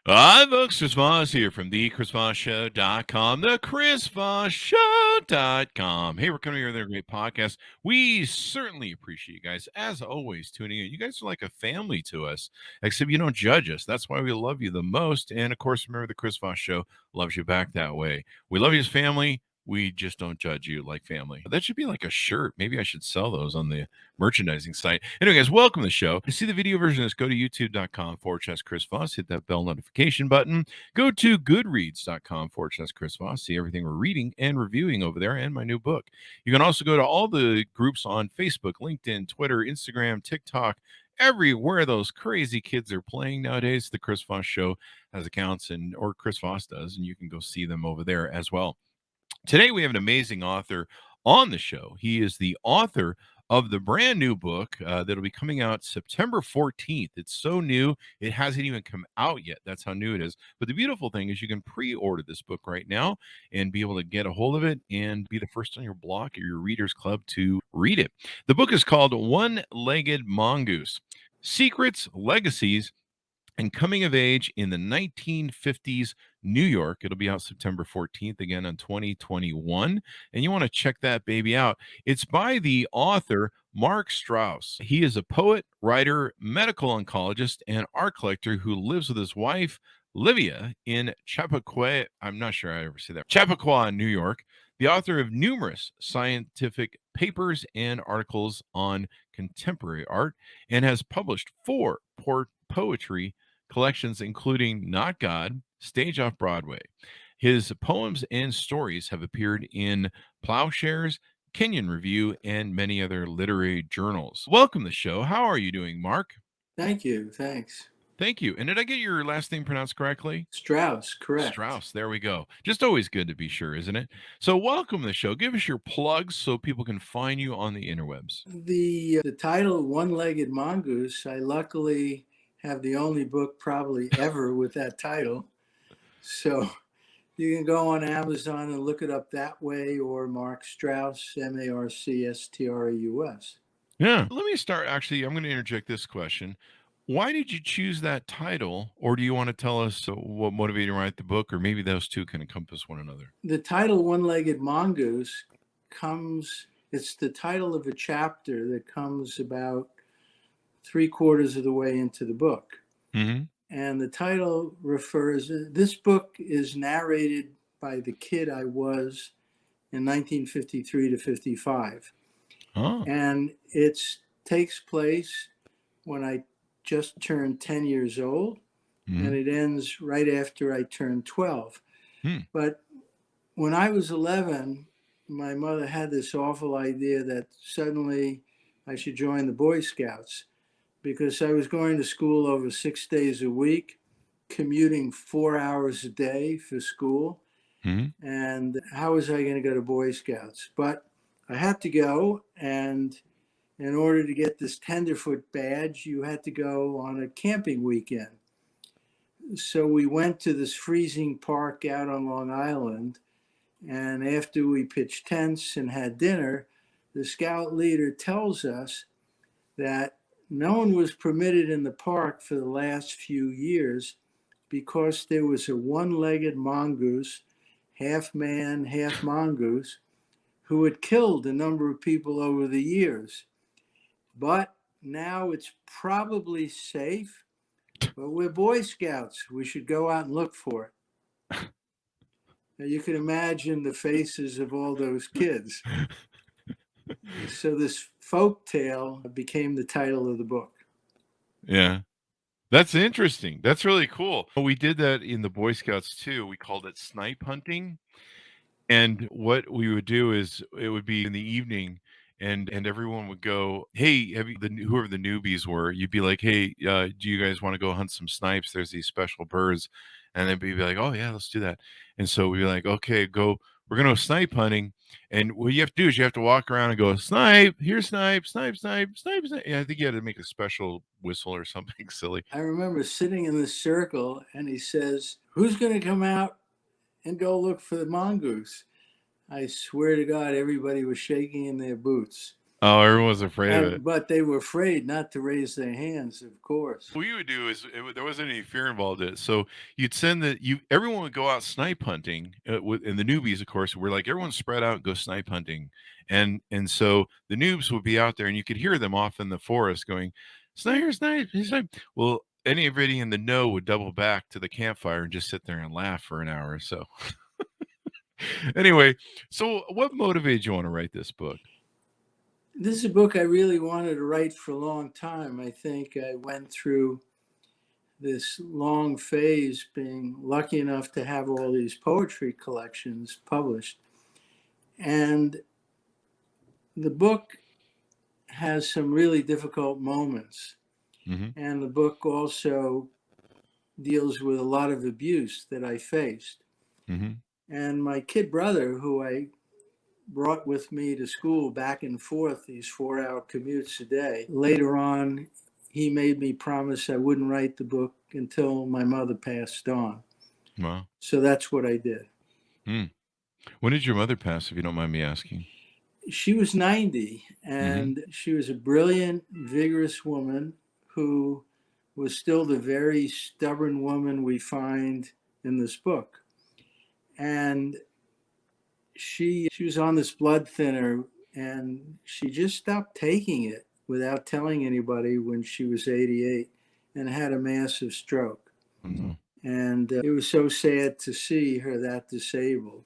Hi, folks. Chris Voss here from the ChrisVossShow.com, the ChrisVossShow.com. Hey, we're coming here with a great podcast. We certainly appreciate you guys, as always, tuning in. You guys are like a family to us, except you don't judge us. That's why we love you the most. And, of course, remember the Chris Voss Show loves you back that way. We love you as family. We just don't judge you like family. That should be like a shirt. Maybe I should sell those on the merchandising site. Anyway, guys, welcome to the show. To see the video version of this, go to youtube.com/Chris Voss. Hit that bell notification button. Go to goodreads.com/Chris Voss. See everything we're reading and reviewing over there and my new book. You can also go to all the groups on Facebook, LinkedIn, Twitter, Instagram, TikTok, everywhere those crazy kids are playing nowadays. The Chris Voss Show has accounts, or Chris Voss does, and you can go see them over there as well. Today, we have an amazing author on the show. He is the author of the brand new book that'll be coming out September 14th. It's so new, it hasn't even come out yet. That's how new it is. But the beautiful thing is you can pre-order this book right now and be able to get a hold of it and be the first on your block or your readers club to read it. The book is called One-Legged Mongoose: Secrets, Legacies, and Coming of Age in the 1950s New York. It'll be out September 14th, again on 2021. And you want to check that baby out. It's by the author Marc Straus. He is a poet, writer, medical oncologist, and art collector who lives with his wife, Livia, in Chappaqua. I'm not sure I ever say that. Chappaqua, New York. The author of numerous scientific papers and articles on contemporary art, and has published four poetry collections, including Not God, Stage Off Broadway. His poems and stories have appeared in Plowshares, Kenyon Review, and many other literary journals. Welcome to the show. How are you doing, Marc? Thank you. Thanks. Thank you. And did I get your last name pronounced correctly? Straus, correct. Straus. There we go. Just always good to be sure, isn't it? So welcome to the show. Give us your plugs so people can find you on the interwebs. The title, One-Legged Mongoose, I luckily have the only book probably ever with that title. So you can go on Amazon and look it up that way, or Marc Straus, Marcstraus. Yeah. Let me start. Actually, I'm going to interject this question. Why did you choose that title? Or do you want to tell us what motivated you to write the book? Or maybe those two can encompass one another. The title, One-Legged Mongoose, it's the title of a chapter that comes about 3/4 of the way into the book. Mm-hmm. And the title this book is narrated by the kid I was in 1953 to 55. Oh. And it takes place when I just turned 10 years old, and it ends right after I turned 12. But when I was 11, my mother had this awful idea that suddenly I should join the Boy Scouts, because I was going to school over 6 days a week, commuting 4 hours a day for school. And how was I going to go to Boy Scouts? But I had to go, and in order to get this tenderfoot badge, you had to go on a camping weekend. So we went to this freezing park out on Long Island, and after we pitched tents and had dinner, the scout leader tells us that no one was permitted in the park for the last few years because there was a one-legged mongoose, half man, half mongoose, who had killed a number of people over the years. But now it's probably safe, but we're Boy Scouts. We should go out and look for it. Now you can imagine the faces of all those kids. So this folk tale became the title of the book. Yeah. That's interesting. That's really cool. We did that in the Boy Scouts too. We called it snipe hunting. And what we would do is it would be in the evening, and everyone would go, "Hey, whoever the newbies were, you'd be like, hey, do you guys want to go hunt some snipes? There's these special birds." And then we'd be like, "Oh yeah, let's do that." And so we'd be like, "Okay, go. We're gonna go snipe hunting." And what you have to do is you have to walk around and go, "Snipe, here, snipe, snipe, snipe, snipe, snipe." Yeah, I think you had to make a special whistle or something silly. I remember sitting in this circle, and he says, "Who's going to come out and go look for the mongoose?" I swear to God, everybody was shaking in their boots. Oh, everyone's afraid of it. But they were afraid not to raise their hands, of course. What you would do is there wasn't any fear involved in it. So you'd send everyone would go out snipe hunting, and the newbies, of course, were like everyone spread out and go snipe hunting, and so the noobs would be out there, and you could hear them off in the forest going, "Sniper, snipe, snipe." Well, anybody in the know would double back to the campfire and just sit there and laugh for an hour or so. Anyway, so what motivated you want to write this book? This is a book I really wanted to write for a long time. I think I went through this long phase being lucky enough to have all these poetry collections published. And the book has some really difficult moments. Mm-hmm. And the book also deals with a lot of abuse that I faced. Mm-hmm. And my kid brother, who I brought with me to school back and forth, these 4-hour commutes a day, later on, he made me promise I wouldn't write the book until my mother passed on. Wow. So that's what I did. When did your mother pass, if you don't mind me asking? She was 90, and she was a brilliant, vigorous woman who was still the very stubborn woman we find in this book. And she was on this blood thinner, and she just stopped taking it without telling anybody when she was 88 and had a massive stroke. Mm-hmm. And it was so sad to see her that disabled.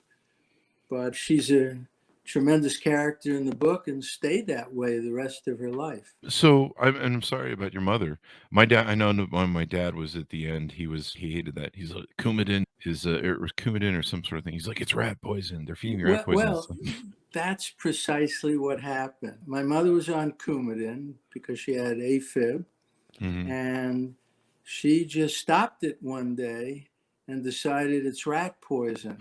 But she's a tremendous character in the book and stayed that way the rest of her life. So I'm sorry about your mother. My dad, I know when my dad was at the end, he hated that. He's like, Coumadin it was Coumadin or some sort of thing. He's like, it's rat poison. They're feeding rat poison. Well, that's precisely what happened. My mother was on Coumadin because she had AFib, and she just stopped it one day and decided it's rat poison.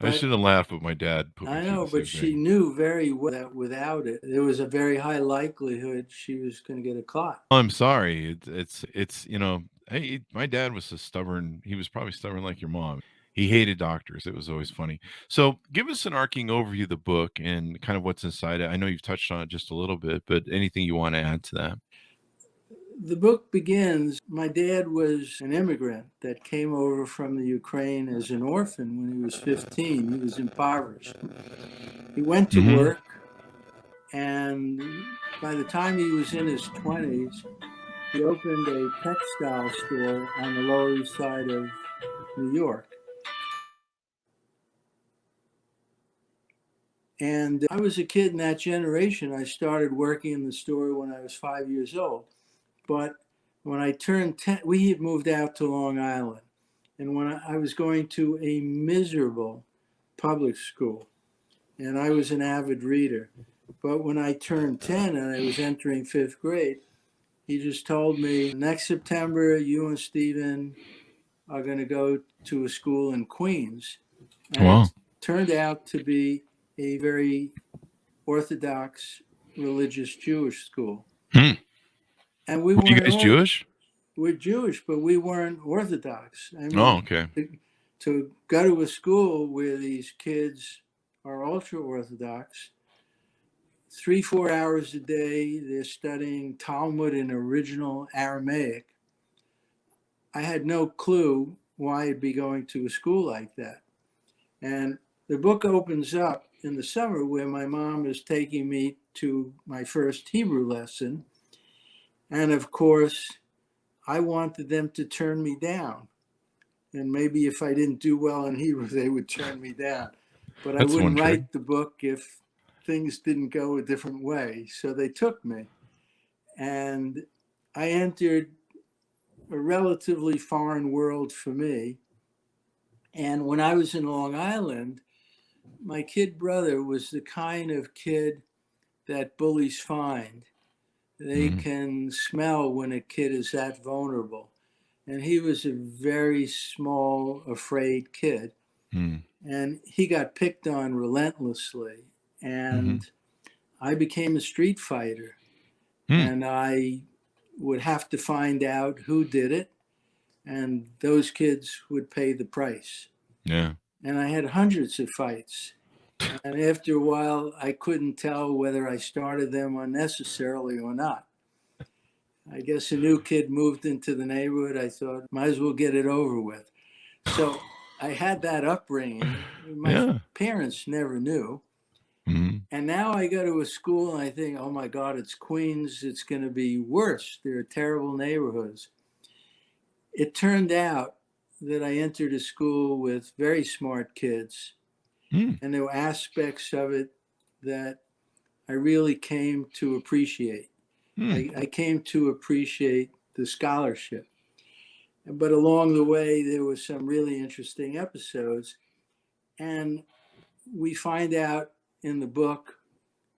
I shouldn't laugh, but my dad put me I know, but she knew very well that without it, there was a very high likelihood she was going to get a clot. I'm sorry. It's hey, my dad was so stubborn. He was probably stubborn like your mom. He hated doctors. It was always funny. So give us an arcing overview of the book and kind of what's inside it. I know you've touched on it just a little bit, but anything you want to add to that? The book begins, my dad was an immigrant that came over from the Ukraine as an orphan when he was 15. He was impoverished. He went to work, and by the time he was in his 20s, he opened a textile store on the Lower East Side of New York. And I was a kid in that generation. I started working in the store when I was 5 years old. But when I turned 10, we had moved out to Long Island. And when I was going to a miserable public school, and I was an avid reader. But when I turned 10 and I was entering 5th grade, he just told me, next September, you and Stephen are going to go to a school in Queens. And it turned out to be a very Orthodox religious Jewish school. And we weren't. You guys Jewish? We're Jewish, but we weren't Orthodox. I mean, okay. To go to a school where these kids are ultra Orthodox, 3-4 hours a day, they're studying Talmud in original Aramaic. I had no clue why I'd be going to a school like that. And the book opens up in the summer where my mom is taking me to my first Hebrew lesson. And of course, I wanted them to turn me down. And maybe if I didn't do well in Hebrew, they would turn me down. But I wouldn't write the book if things didn't go a different way. So they took me. And I entered a relatively foreign world for me. And when I was in Long Island, my kid brother was the kind of kid that bullies find. They can smell when a kid is that vulnerable. And he was a very small, afraid kid. And he got picked on relentlessly. And I became a street fighter. And I would have to find out who did it. And those kids would pay the price. Yeah. And I had hundreds of fights. And after a while, I couldn't tell whether I started them unnecessarily or not. I guess a new kid moved into the neighborhood. I thought, might as well get it over with. So I had that upbringing. My parents never knew. Mm-hmm. And now I go to a school and I think, oh my God, it's Queens. It's going to be worse. There are terrible neighborhoods. It turned out that I entered a school with very smart kids. And there were aspects of it that I really came to appreciate. I came to appreciate the scholarship. But along the way, there were some really interesting episodes. And we find out in the book,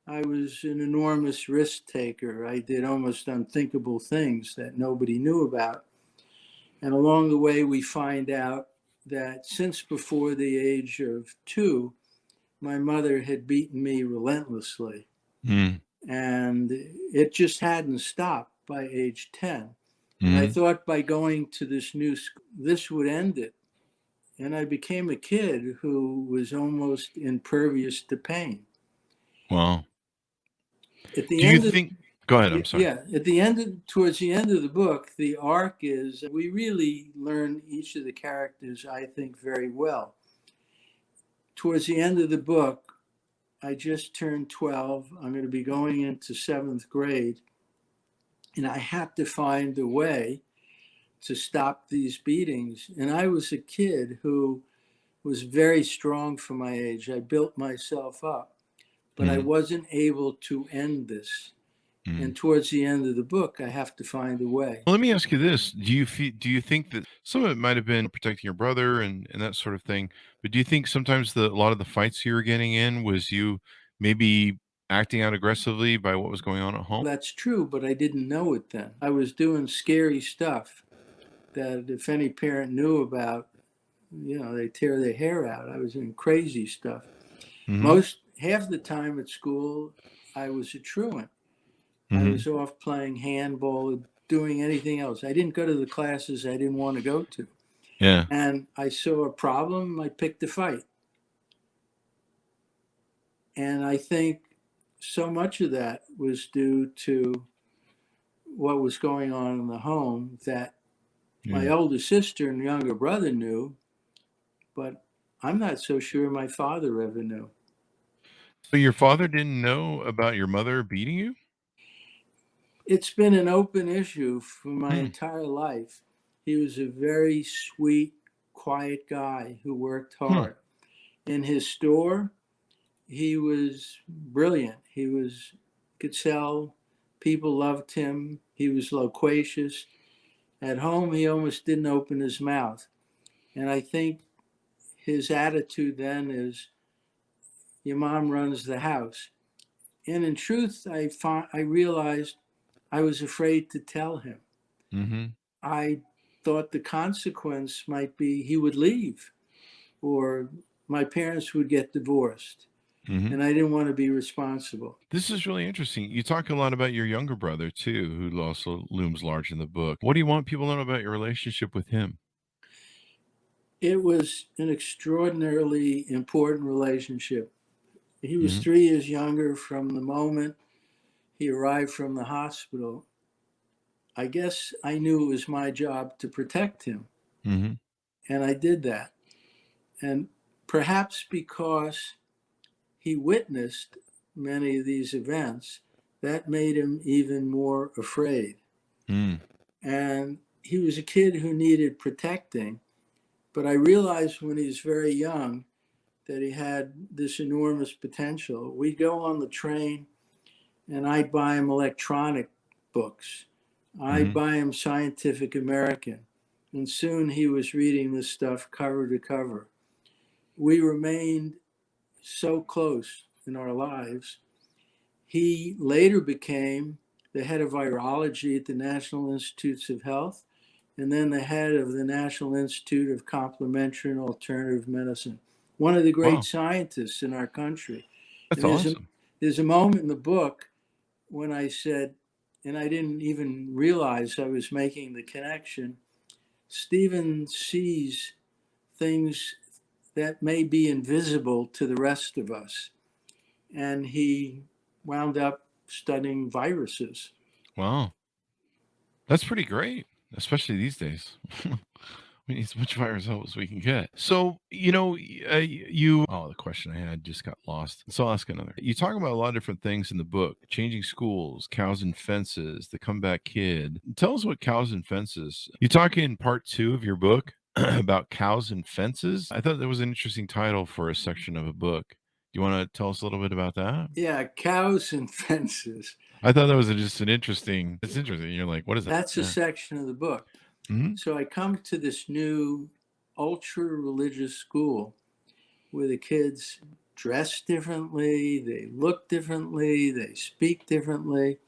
I was an enormous risk taker. I did almost unthinkable things that nobody knew about. And along the way, we find out that since before the age of 2, my mother had beaten me relentlessly. And it just hadn't stopped by age 10. And I thought by going to this new school, this would end it. And I became a kid who was almost impervious to pain. Wow. At the Do end you think? Go ahead. I'm sorry. Yeah, towards the end of the book, the arc is we really learn each of the characters, I think, very well. Towards the end of the book, I just turned 12. I'm going to be going into 7th grade. And I have to find a way to stop these beatings. And I was a kid who was very strong for my age. I built myself up, but I wasn't able to end this. And towards the end of the book, I have to find a way. Well, let me ask you this: Do you think that some of it might have been protecting your brother and that sort of thing? But do you think sometimes a lot of the fights you were getting in was you maybe acting out aggressively by what was going on at home? That's true, but I didn't know it then. I was doing scary stuff that if any parent knew about, they tear their hair out. I was doing crazy stuff. Half the time at school, I was a truant. I was off playing handball, doing anything else. I didn't go to the classes I didn't want to go to. Yeah. And I saw a problem, I picked a fight. And I think so much of that was due to what was going on in the home that my older sister and younger brother knew, but I'm not so sure my father ever knew. So your father didn't know about your mother beating you? It's been an open issue for my entire life. He was a very sweet, quiet guy who worked hard. In his store, he was brilliant. Could sell. People loved him. He was loquacious. At home, he almost didn't open his mouth. And I think his attitude then is, your mom runs the house. And in truth, I realized I was afraid to tell him. I thought the consequence might be he would leave or my parents would get divorced. And I didn't want to be responsible. This is really interesting. You talk a lot about your younger brother, too, who also looms large in the book. What do you want people to know about your relationship with him? It was an extraordinarily important relationship. He was 3 years younger from the moment he arrived from the hospital. I guess I knew it was my job to protect him. And I did that. And perhaps because he witnessed many of these events, that made him even more afraid. And he was a kid who needed protecting. But I realized when he was very young that he had this enormous potential. We'd go on the train and I'd buy him electronic books. I'd buy him Scientific American. And soon he was reading this stuff cover to cover. We remained so close in our lives. He later became the head of virology at the National Institutes of Health, and then the head of the National Institute of Complementary and Alternative Medicine. One of the great scientists in our country. That's awesome. There's a moment in the book when I said, and I didn't even realize I was making the connection, Stephen sees things that may be invisible to the rest of us. And he wound up studying viruses. Wow. That's pretty great, especially these days. We need as much virus help as we can get. So, the question I had just got lost. So I'll ask another. You talk about a lot of different things in the book: changing schools, cows and fences, the comeback kid. Tell us what cows and fences. You talk in part 2 of your book about cows and fences. I thought that was an interesting title for a section of a book. Do you want to tell us a little bit about that? Yeah, cows and fences. I thought that was just it's interesting. You're like, what is that? That's a section of the book. Mm-hmm. So I come to this new ultra-religious school where the kids dress differently, they look differently, they speak differently.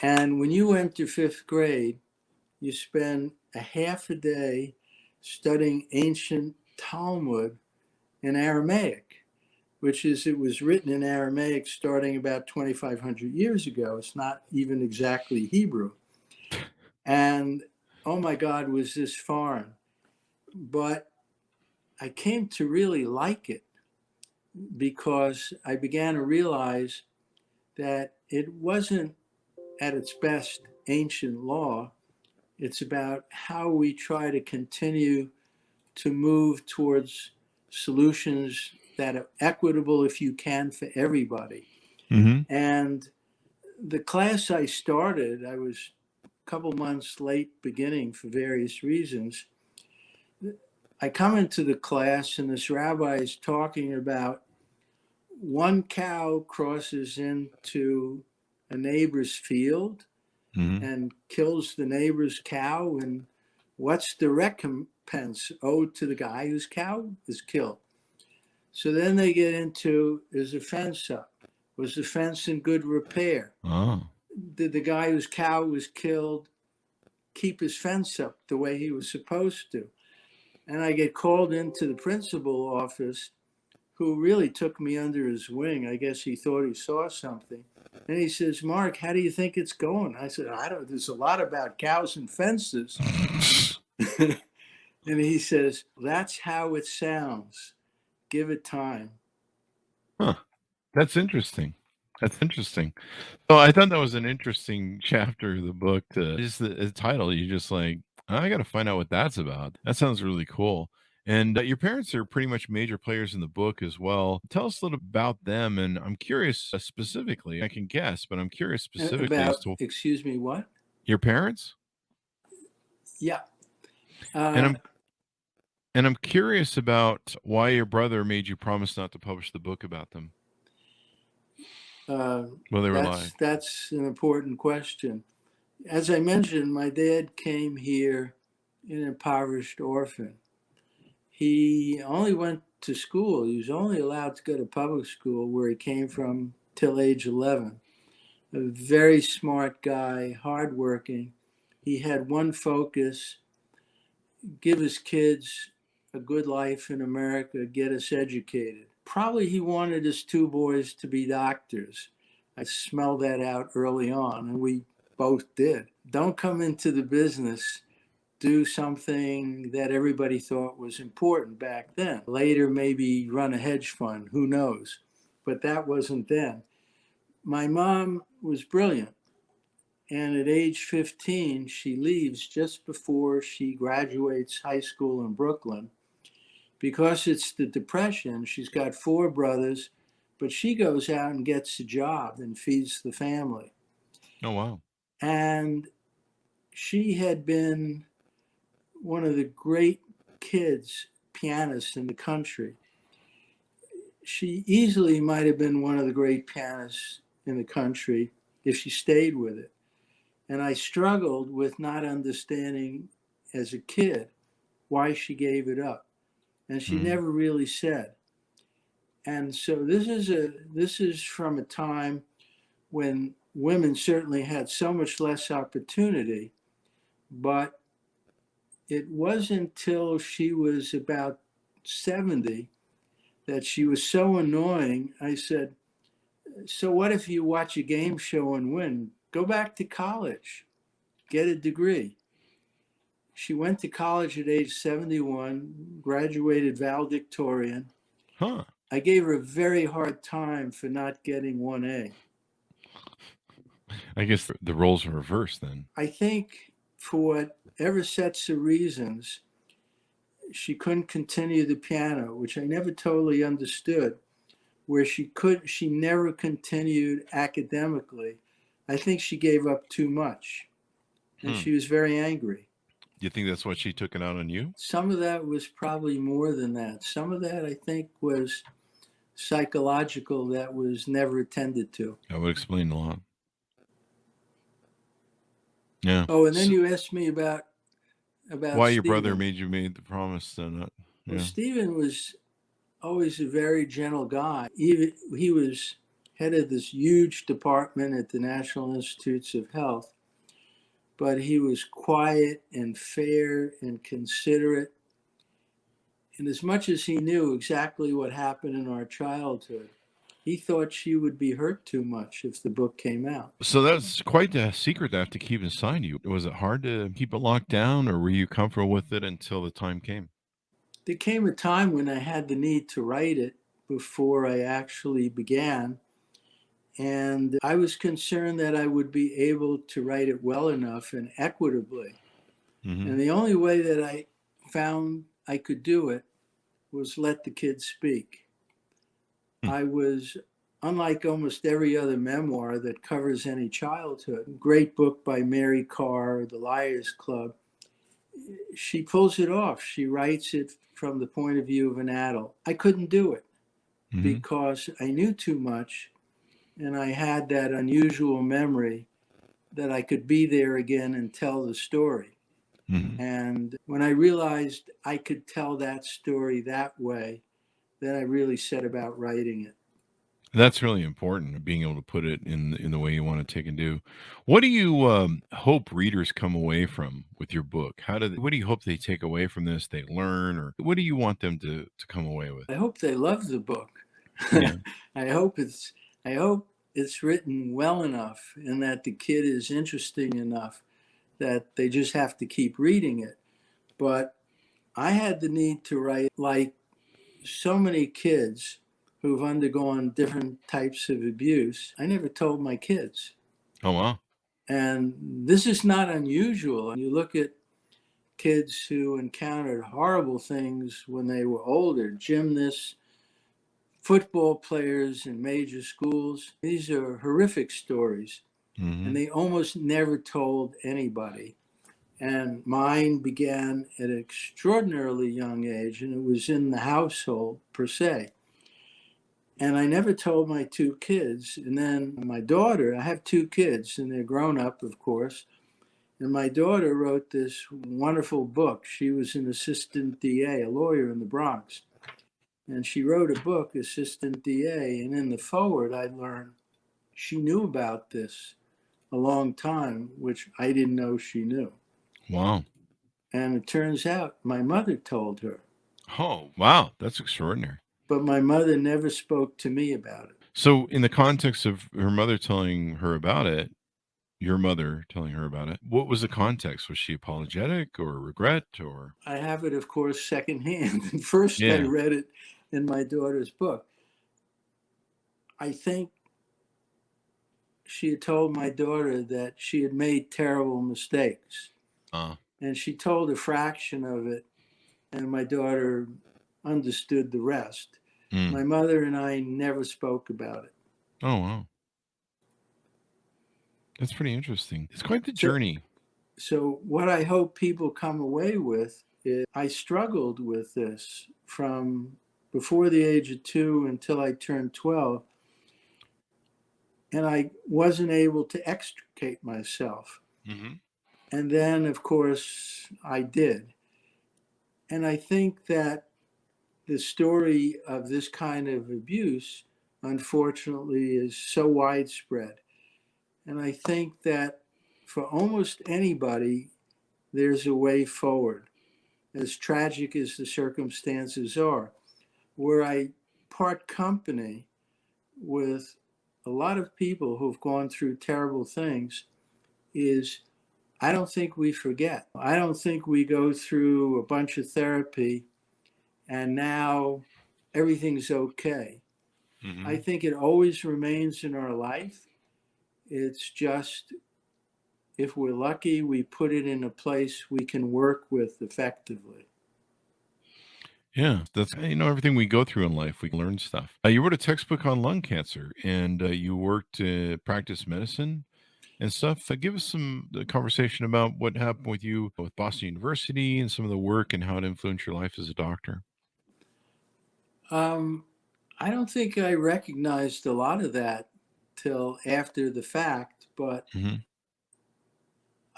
And when you enter 5th grade, you spend a half a day studying ancient Talmud in Aramaic, it was written in Aramaic starting about 2,500 years ago. It's not even exactly Hebrew. And oh my God, was this foreign. But I came to really like it because I began to realize that it wasn't at its best ancient law. It's about how we try to continue to move towards solutions that are equitable, if you can, for everybody. Mm-hmm. And the class I started, I was a couple months late beginning for various reasons. I come into the class and this rabbi is talking about one cow crosses into a neighbor's field and kills the neighbor's cow, and what's the recompense owed to the guy whose cow is killed? So then they get into, is the fence up? Was the fence in good repair? Oh. Did the guy whose cow was killed keep his fence up the way he was supposed to? And I get called into the principal office, who really took me under his wing. I guess he thought he saw something. And he says, Mark, how do you think it's going? I said, there's a lot about cows and fences. And he says, that's how it sounds. Give it time. Huh. That's interesting. So I thought that was an interesting chapter of the book. Just the title, you just like, I got to find out what that's about. That sounds really cool. And your parents are pretty much major players in the book as well. Tell us a little about them. And I'm curious specifically, I can guess, but I'm curious specifically as to. Excuse me, what? Your parents? Yeah. And I'm curious about why your brother made you promise not to publish the book about them. Well, they were lying. That's an important question. As I mentioned, my dad came here an impoverished orphan. He only went to school. He was only allowed to go to public school where he came from till age 11. A very smart guy, hardworking. He had one focus: give his kids a good life in America, get us educated. Probably he wanted his 2 boys to be doctors. I smelled that out early on, and we both did. Don't come into the business, do something that everybody thought was important back then. Later, maybe run a hedge fund, who knows? But that wasn't then. My mom was brilliant. And at age 15, she leaves just before she graduates high school in Brooklyn. Because it's the Depression, she's got 4 brothers, but she goes out and gets a job and feeds the family. Oh, wow. And she had been one of the great kids, pianists in the country. She easily might have been one of the great pianists in the country if she stayed with it. And I struggled with not understanding as a kid why she gave it up. And she never really said. And so this is from a time when women certainly had so much less opportunity, but it wasn't until she was about 70 that she was so annoying. I said, so what if you watch a game show and win? Go back to college, get a degree. She went to college at age 71, graduated valedictorian. Huh. I gave her a very hard time for not getting 1A. I guess the roles are reversed then. I think for whatever sets of reasons, she couldn't continue the piano, which I never totally understood, where she never continued academically. I think she gave up too much, and she was very angry. You think that's what she took it out on you? Some of that was probably more than that. Some of that, I think, was psychological that was never attended to. That would explain a lot. Yeah. Oh, and then you asked me about why your brother Stephen. made the promise to not. Yeah. Well, Stephen was always a very gentle guy. He was head of this huge department at the National Institutes of Health, but he was quiet and fair and considerate. And as much as he knew exactly what happened in our childhood, he thought she would be hurt too much if the book came out. So that's quite a secret to have to keep inside you. Was it hard to keep it locked down, or were you comfortable with it until the time came? There came a time when I had the need to write it before I actually began. And I was concerned that I would be able to write it well enough and equitably. Mm-hmm. And the only way that I found I could do it was let the kids speak. I was, unlike almost every other memoir that covers any childhood, great book by Mary Carr, The Liars Club, she pulls it off. She writes it from the point of view of an adult. I couldn't do it because I knew too much, and I had that unusual memory that I could be there again and tell the story. And when I realized I could tell that story that way, then I really set about writing it. That's really important, being able to put it in the way you want to take and do. What do you hope readers come away from with your book? What do you hope they take away from this? They learn, or what do you want them to come away with? I hope they love the book. Yeah. I hope it's written well enough and that the kid is interesting enough that they just have to keep reading it. But I had the need to write, like so many kids who've undergone different types of abuse. I never told my kids. Oh, wow. And this is not unusual. You look at kids who encountered horrible things when they were older, gymnasts, football players in major schools. These are horrific stories. And they almost never told anybody. And mine began at an extraordinarily young age, and it was in the household per se. And I never told my two kids. And then my daughter, I have two kids, and they're grown up, of course. And my daughter wrote this wonderful book. She was an assistant DA, a lawyer in the Bronx. And she wrote a book, Assistant DA. And in the foreword, I learned she knew about this a long time, which I didn't know she knew. Wow. And it turns out my mother told her. Oh, wow. That's extraordinary. But my mother never spoke to me about it. So in the context of her mother telling her about it, your mother telling her about it, what was the context? Was she apologetic or regret, or? I have it, of course, secondhand. First, I read it in my daughter's book. I think she had told my daughter that she had made terrible mistakes. And she told a fraction of it, and my daughter understood the rest. My mother and I never spoke about it. Oh, wow. That's pretty interesting. It's quite the journey. So what I hope people come away with is I struggled with this from before the age of 2 until I turned 12. And I wasn't able to extricate myself. And then, of course, I did. And I think that the story of this kind of abuse, unfortunately, is so widespread. And I think that for almost anybody, there's a way forward, as tragic as the circumstances are. Where I part company with a lot of people who've gone through terrible things is I don't think we forget. I don't think we go through a bunch of therapy and now everything's okay. Mm-hmm. I think it always remains in our life. It's just, if we're lucky, we put it in a place we can work with effectively. Yeah, that's everything we go through in life, we learn stuff. You wrote a textbook on lung cancer, and you worked practice medicine and stuff. Give us some conversation about what happened with you with Boston University and some of the work and how it influenced your life as a doctor. Um, I don't think I recognized a lot of that till after the fact, but Mm-hmm.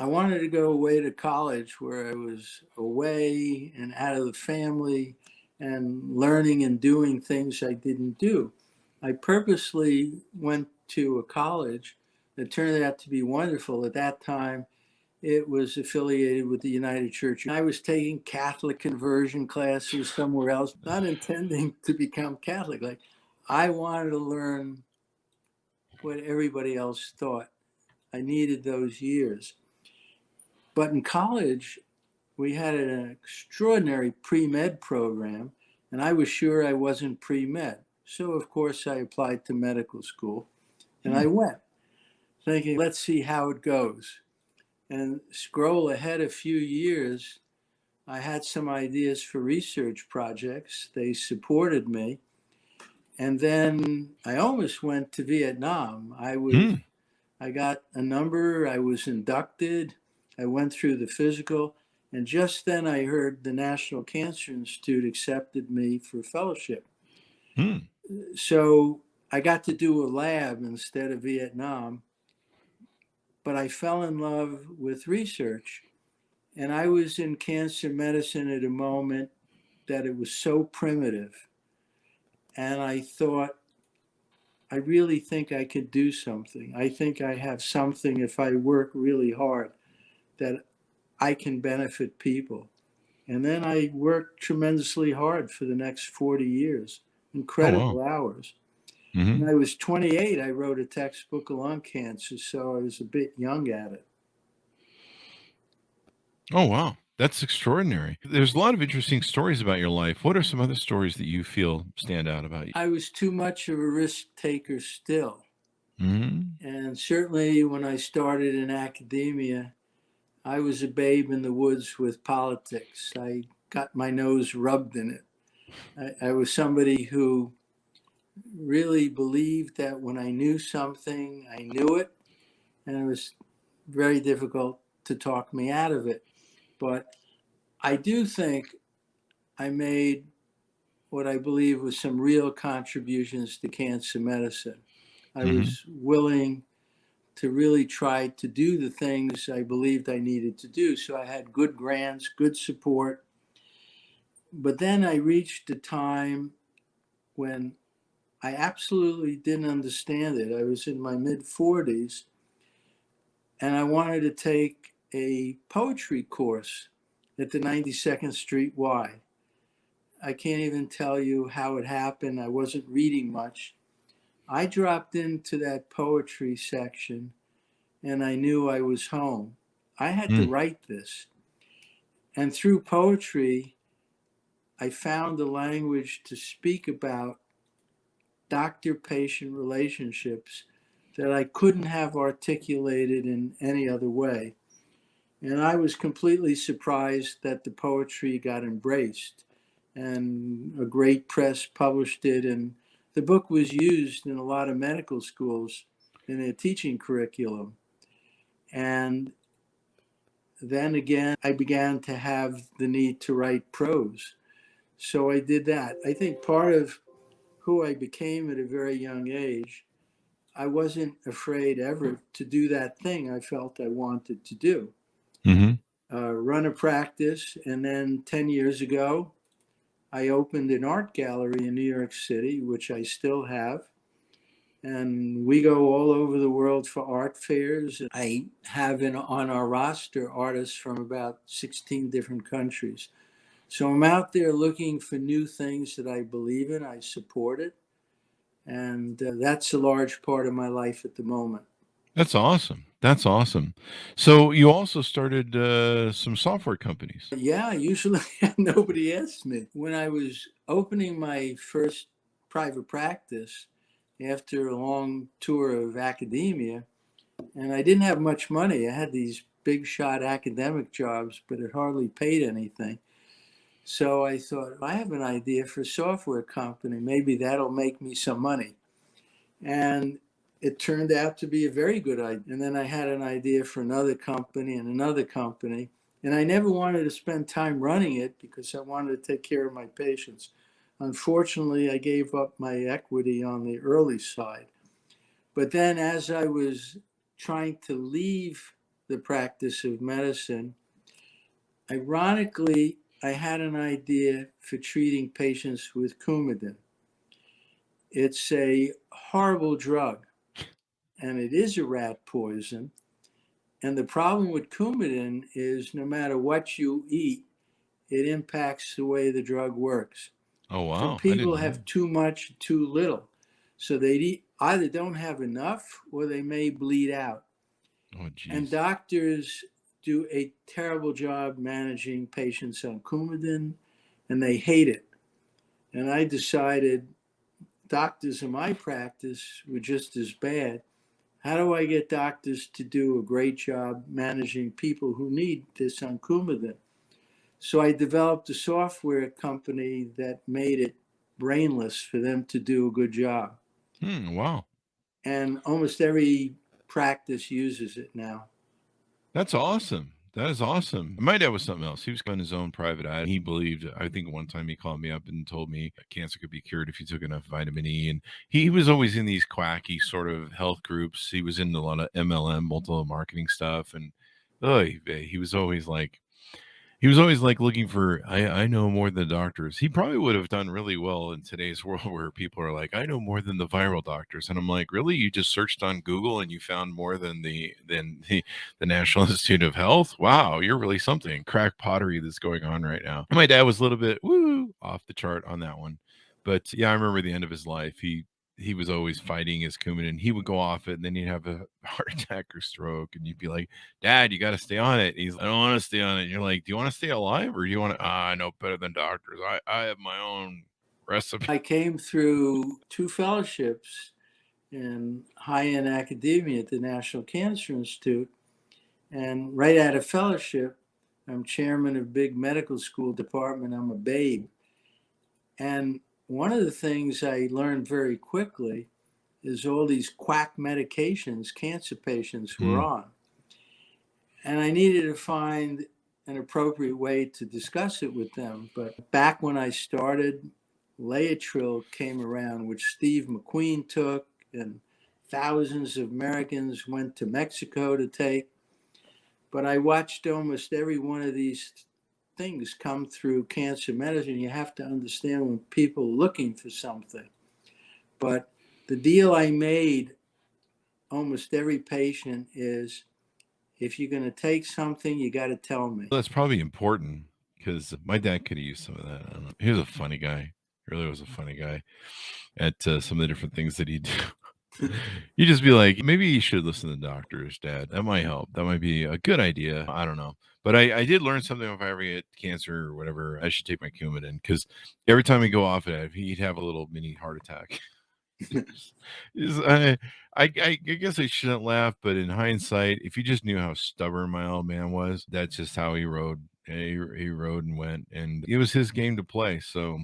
I wanted to go away to college where I was away and out of the family and learning and doing things I didn't do. I purposely went to a college that turned out to be wonderful. At that time, it was affiliated with the United Church. I was taking Catholic conversion classes somewhere else, not intending to become Catholic. Like, I wanted to learn what everybody else thought. I needed those years. But in college, we had an extraordinary pre-med program, and I was sure I wasn't pre-med. So, of course, I applied to medical school, and I went, thinking, let's see how it goes. And scroll ahead a few years, I had some ideas for research projects. They supported me. And then I almost went to Vietnam. I got a number, I was inducted, I went through the physical, and just then I heard the National Cancer Institute accepted me for fellowship. Mm. So I got to do a lab instead of Vietnam, but I fell in love with research. And I was in cancer medicine at a moment that it was so primitive. And I thought, I really think I could do something. I think I have something, if I work really hard, that I can benefit people. And then I worked tremendously hard for the next 40 years, Oh, wow. incredible hours. Mm-hmm. When I was 28, I wrote a textbook on lung cancer, so I was a bit young at it. Oh, wow. That's extraordinary. There's a lot of interesting stories about your life. What are some other stories that you feel stand out about you? I was too much of a risk taker still. Mm-hmm. And certainly when I started in academia, I was a babe in the woods with politics. I got my nose rubbed in it. I was somebody who really believed that when I knew something, I knew it, and it was very difficult to talk me out of it. But I do think I made what I believe was some real contributions to cancer medicine. I Mm-hmm. was willing to really try to do the things I believed I needed to do. So I had good grants, good support. But then I reached a time when I absolutely didn't understand it. I was in my mid 40s and I wanted to take a poetry course at the 92nd Street Y. I can't even tell you how it happened. I wasn't reading much. I dropped into that poetry section and I knew I was home. I had to Mm. write this. And through poetry, I found a language to speak about doctor patient relationships that I couldn't have articulated in any other way. And I was completely surprised that the poetry got embraced and a great press published it. And the book was used in a lot of medical schools in their teaching curriculum. And then again, I began to have the need to write prose. So I did that. I think part of who I became at a very young age, I wasn't afraid ever to do that thing I felt I wanted to do. Mm-hmm. Run a practice. And then 10 years ago, I opened an art gallery in New York City, which I still have. And we go all over the world for art fairs. I have on our roster artists from about 16 different countries. So I'm out there looking for new things that I believe in. I support it. And that's a large part of my life at the moment. That's awesome. That's awesome. So you also started some software companies. Yeah, usually nobody asks me. When I was opening my first private practice after a long tour of academia, and I didn't have much money. I had these big shot academic jobs, but it hardly paid anything. So I thought, I have an idea for a software company. Maybe that'll make me some money. And it turned out to be a very good idea. And then I had an idea for another company and another company. And I never wanted to spend time running it because I wanted to take care of my patients. Unfortunately, I gave up my equity on the early side. But then, as I was trying to leave the practice of medicine, ironically, I had an idea for treating patients with Coumadin. It's a horrible drug, and it is a rat poison. And the problem with Coumadin is no matter what you eat, it impacts the way the drug works. Oh, Some wow. I people didn't know. have too much, too little. So they either don't have enough or they may bleed out. Oh, geez. And doctors do a terrible job managing patients on Coumadin, and they hate it. And I decided doctors in my practice were just as bad. How do I get doctors to do a great job managing people who need this on Coumadin? So I developed a software company that made it brainless for them to do a good job. Wow. And almost every practice uses it now. That's awesome. That is awesome. My dad was something else. He was on his own private eye. He believed, I think one time he called me up and told me cancer could be cured if you took enough vitamin E. And he was always in these quacky sort of health groups. He was in a lot of MLM, multiple marketing stuff. And he was always like, looking for, I know more than the doctors. He probably would have done really well in today's world where people are like, I know more than the viral doctors. And I'm like, really? You just searched on Google and you found more than the National Institute of Health? Wow, you're really something. Crack pottery that's going on right now. And my dad was a little bit off the chart on that one. But yeah, I remember the end of his life. He was always fighting his Coumadin. He would go off it, and then he'd have a heart attack or stroke, and you'd be like, "Dad, you got to stay on it." And he's like, "I don't want to stay on it." And you're like, "Do you want to stay alive, or do you want to?" I know better than doctors. I have my own recipe. I came through 2 fellowships in high-end academia at the National Cancer Institute, and right out of fellowship, I'm chairman of big medical school department. I'm a babe, and one of the things I learned very quickly is all these quack medications cancer patients were on. And I needed to find an appropriate way to discuss it with them. But back when I started, Laetrile came around, which Steve McQueen took, and thousands of Americans went to Mexico to take. But I watched almost every one of these things come through cancer medicine. You have to understand when people are looking for something. But the deal I made almost every patient is, if you're going to take something, you got to tell me. That's probably important because my dad could have used some of that. I don't know. He was a funny guy. He really was a funny guy at some of the different things that he'd do. You just be like, maybe you should listen to the doctors, Dad. That might help. That might be a good idea. I don't know. But I did learn something. If I ever get cancer or whatever, I should take my Coumadin, because every time we go off it, he'd have a little mini heart attack. I guess I shouldn't laugh, but in hindsight, if you just knew how stubborn my old man was, that's just how he rode. He rode and went, and it was his game to play. So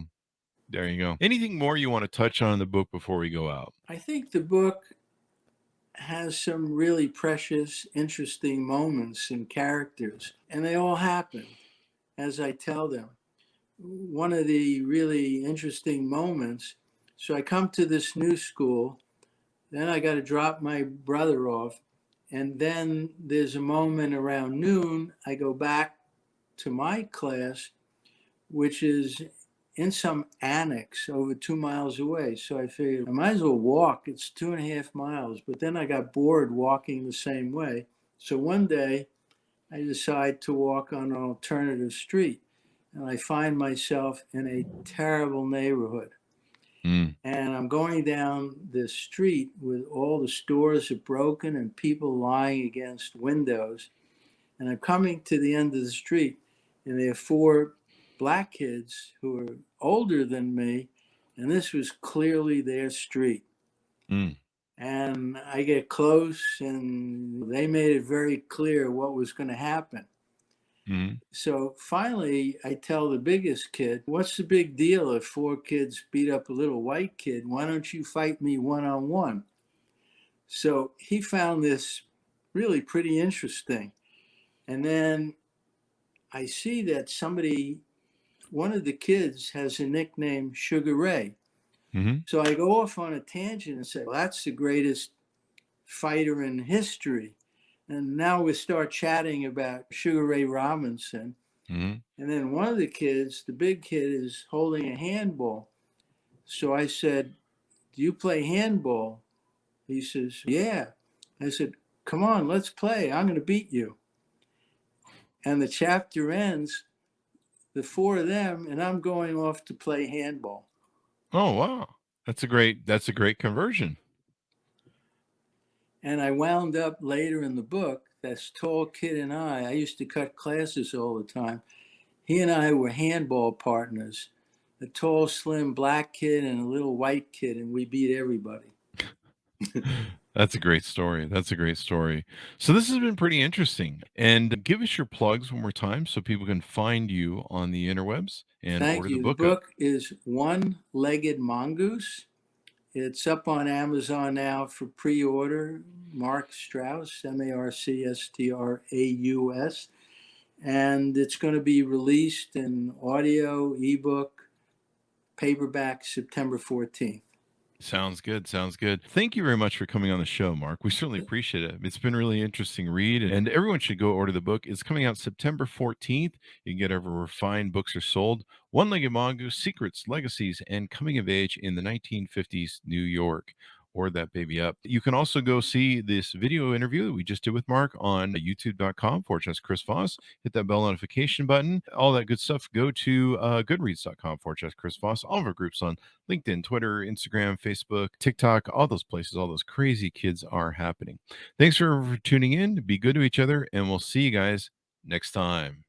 there you go. Anything more you want to touch on in the book before we go out? I think the book has some really precious, interesting moments and characters, and they all happen as I tell them. One of the really interesting moments, so I come to this new school, then I got to drop my brother off, and then there's a moment around noon, I go back to my class, which is in some annex over 2 miles away. So I figured I might as well walk. It's 2.5 miles. But then I got bored walking the same way. So one day I decide to walk on an alternative street, and I find myself in a terrible neighborhood. Mm. And I'm going down this street with all the stores are broken and people lying against windows. And I'm coming to the end of the street, and there are four black kids who are older than me, and this was clearly their street. Mm. And I get close, and they made it very clear what was going to happen. Mm. So finally, I tell the biggest kid, "What's the big deal if four kids beat up a little white kid? Why don't you fight me one-on-one?" So he found this really pretty interesting. And then I see that one of the kids has a nickname, Sugar Ray. Mm-hmm. So I go off on a tangent and say, well, that's the greatest fighter in history. And now we start chatting about Sugar Ray Robinson. Mm-hmm. And then one of the kids, the big kid, is holding a handball. So I said, "Do you play handball?" He says, "Yeah." I said, "Come on, let's play. I'm going to beat you." And the chapter ends, the four of them, and I'm going off to play handball. Oh, wow. That's a great conversion. And I wound up later in the book, this tall kid and I used to cut classes all the time. He and I were handball partners, a tall, slim black kid and a little white kid, and we beat everybody. That's a great story. That's a great story. So this has been pretty interesting. And give us your plugs one more time so people can find you on the interwebs and Thank order you. the The book up. book is One-Legged Mongoose. It's up on Amazon now for pre-order. Marc Straus, Marcstraus. And it's going to be released in audio, ebook, paperback September 14th. Sounds good. Sounds good. Thank you very much for coming on the show, Marc. We certainly appreciate it. It's been a really interesting read, and everyone should go order the book. It's coming out September 14th. You can get it wherever fine books are sold. One-Legged Mongoose, Secrets, Legacies, and Coming of Age in the 1950s New York. Order that baby up. You can also go see this video interview that we just did with Marc on youtube.com/Chris Voss. Hit that bell notification button, all that good stuff. Go to goodreads.com/Chris Voss. All of our groups on LinkedIn, Twitter, Instagram, Facebook, TikTok, all those places, all those crazy kids are happening. Thanks for tuning in. Be good to each other, and we'll see you guys next time.